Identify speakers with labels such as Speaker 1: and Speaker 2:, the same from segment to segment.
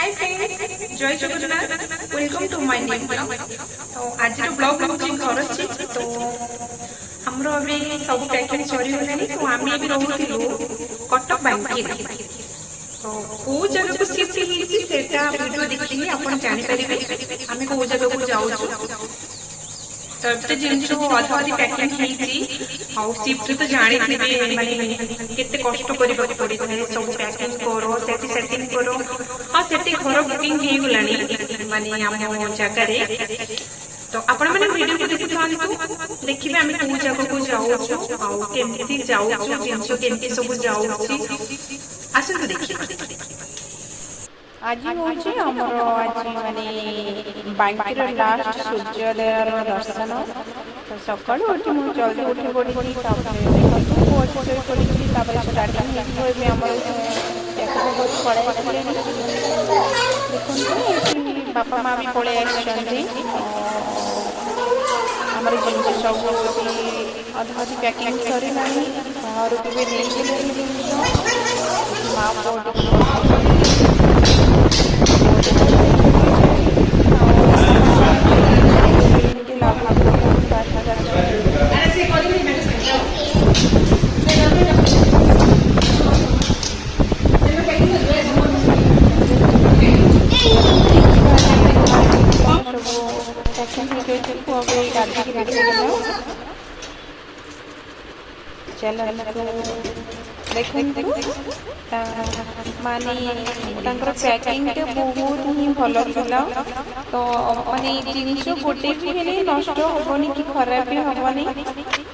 Speaker 1: हाय friends, जय Jagannath. Welcome to my new blog. तो आज ब्लॉग होची घर छी। तो हमरो अभी सब पैकिंग सरी होलानी। तो आमे भी रहउथिलु कटक बांकी। तो को जगह को शिफ्ट हिची सेटा वीडियो देखिए आपण जानि परिबे आमे को जगह को जाउछु। तो एते जिंस अधा अधि पैकिंग हिची आउ शिफ्ट तो जानि थिबे माने केते कष्ट करिबा पड़ी थाए। सब पैकिंग करो सेटी सेटिंग करो। हां सेटी घर बुकिंग हे गुलानी माने हम जगह रे। तो आपण माने वीडियो को देखि थांतु देखिबे आमे को जगह को जाउछु आउ केमती जाउछु जिंस केमती सब जाउछि आसे तो देखि।
Speaker 2: आज हूँ आमर आज माने बांकीर लास्ट सूर्योदयर दर्शन। तो सका उठी मुझे जल्दी उठी पड़ी देखो पड़ी स्टार्टिंग पड़े देखो बापा माँ भी पड़े आमर जिन सब अधा अधी पैकिंग सर बाहर भी नहीं माँ चलो देखो माने पैकिंग बहुत ही भल था। तो माने जिनस गोटे भी नष्ट हेनी कि खराब भी हेनी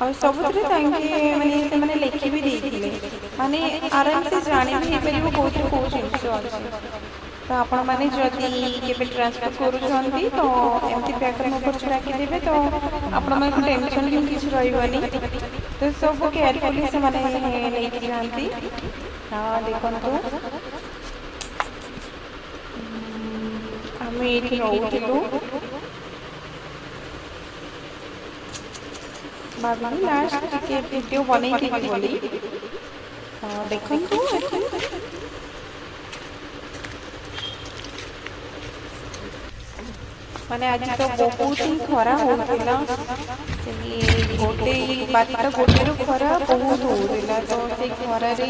Speaker 2: और सब माने लिखि भी देते माने आराम से जाने भी पार कौन कौ जिनस अच्छे। तो आपण मैंने जदि के ट्रांसफर करूँ तो एमती पैकर मोबाइल रखिदेवे तो आपण मैं टेंशन भी किसी रही। तो सब केयरफुली से मैंने नहीं जाती। हाँ देखो आम ये रोलु भाभी लास्ट टे वीडियो बनई बोली। हाँ देखु माने आज तो बहुत ही खरा होता गोटे बारटा गोटे खरा बहुत होता। तो से खर से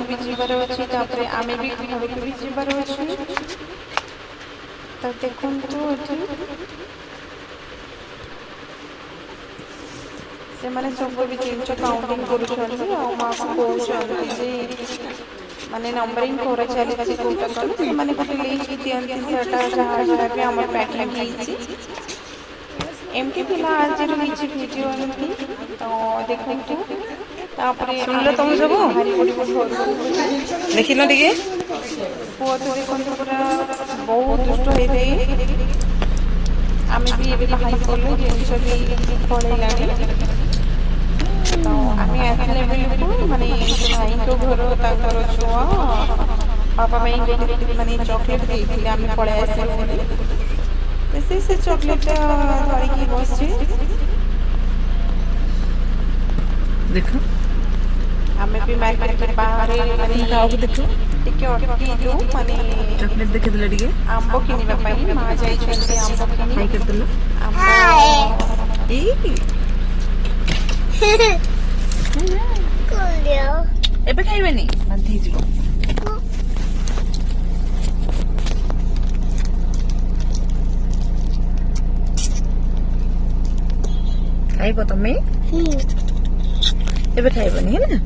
Speaker 2: भी जीवार अच्छे आम भी घर को भी जीवार अच्छे। तो देखो से मैंने सब भी जिन काउंटिंग कर माने नंबरिंग कर चली कौन मैंने गोटे लिस्ट दिखती जहाँ जहाँ भी आम पैकिंग एमती पिला आज रही वीडियो एमती। तो देखो
Speaker 1: देखिल टे
Speaker 2: पुआ तो देखो पूरा बहुत दुष्ट होते आम भी बाहर कलु जिनस भी पड़ेगा। तो आम आसले बेलू माने भाई को घर छुआ बापा माने चॉकलेट देते आम पड़े आसे से चॉकलेट धरिकी बस
Speaker 1: देखो
Speaker 2: आम भी मार्केट बाहर देखो माने
Speaker 1: चॉकलेट देखिले टिके
Speaker 2: आंब किनिबा माँ जाइछन्ते आंब किनि
Speaker 1: हाय करदलो एबे खाइबेनी बांधी जीवो खाइबो तमे एबे खाइबेनी है ना।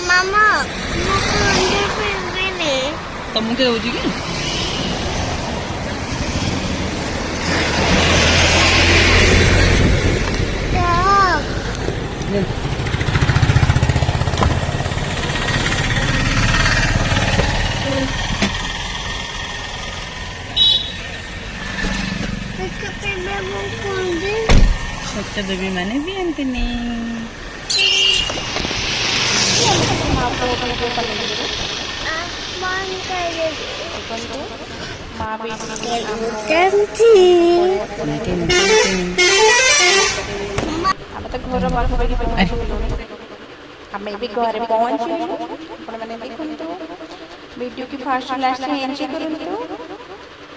Speaker 3: मामा
Speaker 1: तमके होजी कि
Speaker 4: ଦେବୀ ମାନେ ବି ଏମତିନି
Speaker 2: ଆମେ ତ ଘର ପାଖାପାଖି ପହଞ୍ଚିଗଲୁଣି ଆମେ ଏବେ ଘରେ ପହଞ୍ଚିଲୁ ଆପଣମାନେ ଦେଖନ୍ତୁ वीडियो की फास्ट लास्ट में एंजॉय करंतु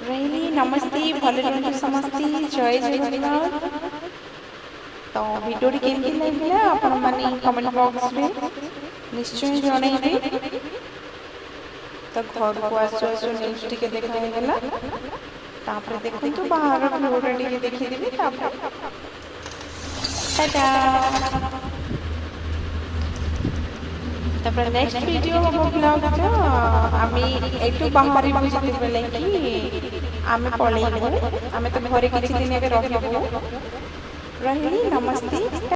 Speaker 2: रही नमस्ते भले रहंतु समस्ते जय जगन्नाथ तो वीडियो केमती लागला आपण माने कमेंट बॉक्स रे निश्चय जणाइबे तो घर को आसु आसु न्यूज टिके देखाई गला तापर देखंतु बाहर फ्लोर टिके देखि देबे तापर टाटा तापर नेक्स्ट वीडियो हम ब्लॉग तो आमी एटू बाहर बुझते बेले कि आमे पळेइबो आमे तो घरे किछि दिन एबे रहिबो रही नमस्ते।